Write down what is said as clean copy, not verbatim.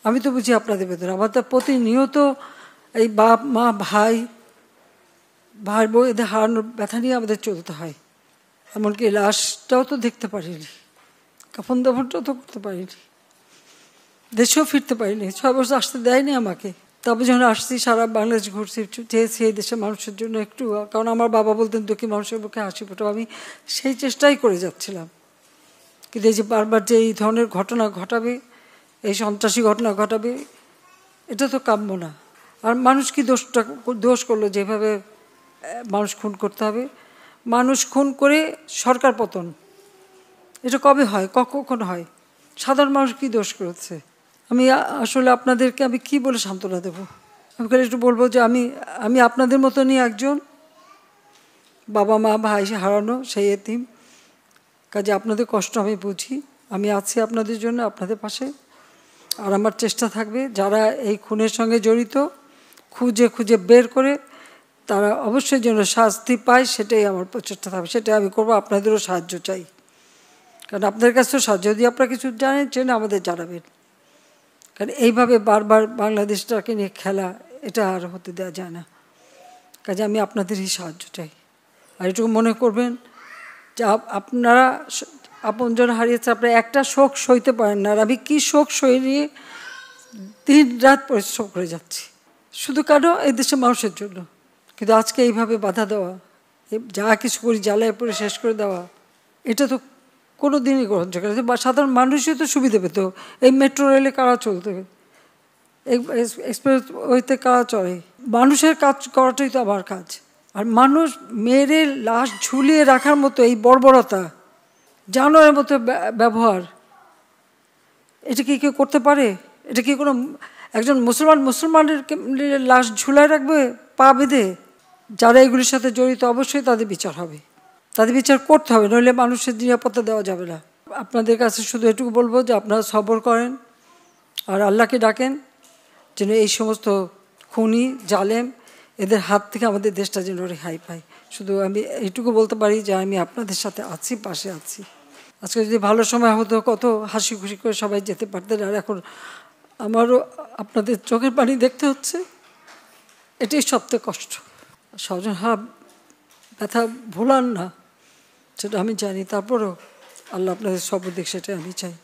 আমি তো বুঝি আপনাদের বেদনা। আমার তো প্রতিনিয়ত এই বাপ মা ভাই বউ এদের হারানোর ব্যথা নিয়ে আমাদের চলতে হয়। এমনকি লাশটাও তো দেখতে পারিনি, কাফন দাফনটাও তো করতে পারিনি, দেশেও ফিরতে পারিনি, 6 বছর আসতে দেয়নি আমাকে। তবে যখন আসছি সারা বাংলাদেশ ঘুরছি, চেয়েছি এই দেশের মানুষের জন্য একটু, কারণ আমার বাবা বলতেন দুঃখী মানুষের মুখে হাসি ফোটাও, আমি সেই চেষ্টাই করে যাচ্ছিলাম। কিন্তু এই যে বারবার যে এই ধরনের ঘটনা ঘটাবে, এই সন্ত্রাসী ঘটনা ঘটাবে, এটা তো কাম্য না। আর মানুষ কি দোষ করলো যেভাবে মানুষ খুন করতে হবে? মানুষ খুন করে সরকার পতন, এটা কবে হয়, কখন হয়? সাধারণ মানুষ কি দোষ করেছে? আমি আসলে আপনাদেরকে আমি কি বলে সান্ত্বনা দেব? আমি একটু বলবো যে আমি আপনাদের মতনই একজন, বাবা মা ভাই হারানো সেই এতিম। কাজে আপনাদের কষ্ট আমি বুঝি, আমি আছি আপনাদের জন্য, আপনাদের পাশে। আর আমার চেষ্টা থাকবে যারা এই খুনের সঙ্গে জড়িত খুঁজে খুঁজে বের করে তারা অবশ্যই যেন শাস্তি পায়, সেটাই আমার প্রচেষ্টা থাকবে, সেটাই আমি করবো। আপনাদেরও সাহায্য চাই, কারণ আপনাদের কাছেও সাহায্য, যদি আপনারা কিছু জানেন আমাদের জানাবেন। কারণ এইভাবে বারবার বাংলাদেশটাকে নিয়ে খেলা, এটা আর হতে দেওয়া যায় না। কাজে আমি আপনাদেরই সাহায্য চাই। আর এটুকু মনে করবেন যে আপনারা আপনজন হারিয়েছে, আপনারা একটা শোক সইতে পারেন না। আর আমি কী শোক সই নিয়ে দিন রাত পরিশ্রম করে যাচ্ছি, শুধু কেন এই দেশের মানুষের জন্য। কিন্তু আজকে এইভাবে বাধা দেওয়া, যা কিছু করি জ্বালায় পরে শেষ করে দেওয়া, এটা তো কোনো দিনই গ্রহণযোগ্য না। বা সাধারণ মানুষই তো সুবিধা পেত। এই মেট্রো রেলে কারা চলতে, এক্সপ্রেস ওয়েতে কারা চলে? মানুষের কাজ করাটাই তো আমার কাজ। আর মানুষ মেরে লাশ ঝুলিয়ে রাখার মতো এই বর্বরতা, জানোয়ারের মতো ব্যবহার, এটা কি কেউ করতে পারে? এটা কি কোনো একজন মুসলমানের লাশ ঝুলায় রাখবে পা বেঁধে? যারা এগুলির সাথে জড়িত অবশ্যই তাদের বিচার হবে, তাদের বিচার করতে হবে, নইলে মানুষের নিরাপত্তা দেওয়া যাবে না। আপনাদের কাছে শুধু এটুকু বলবো যে আপনারা সবর করেন আর আল্লাহকে ডাকেন যেন এই সমস্ত খুনি জালেম এদের হাত থেকে আমাদের দেশটা যেন রেহাই পায়। শুধু আমি এইটুকু বলতে পারি যে আমি আপনাদের সাথে আছি, পাশে আছি। আজকে যদি ভালো সময় হতো কত হাসি খুশি করে সবাই যেতে পারতেন। আর এখন আমারও আপনাদের চোখের পানি দেখতে হচ্ছে, এটাই সবথেকে কষ্ট। স্বজন ব্যথা ভোলান না, সেটা আমি জানি। তারপরেও আল্লাহ আপনাদের সব দিক, সেটাই আমি চাই।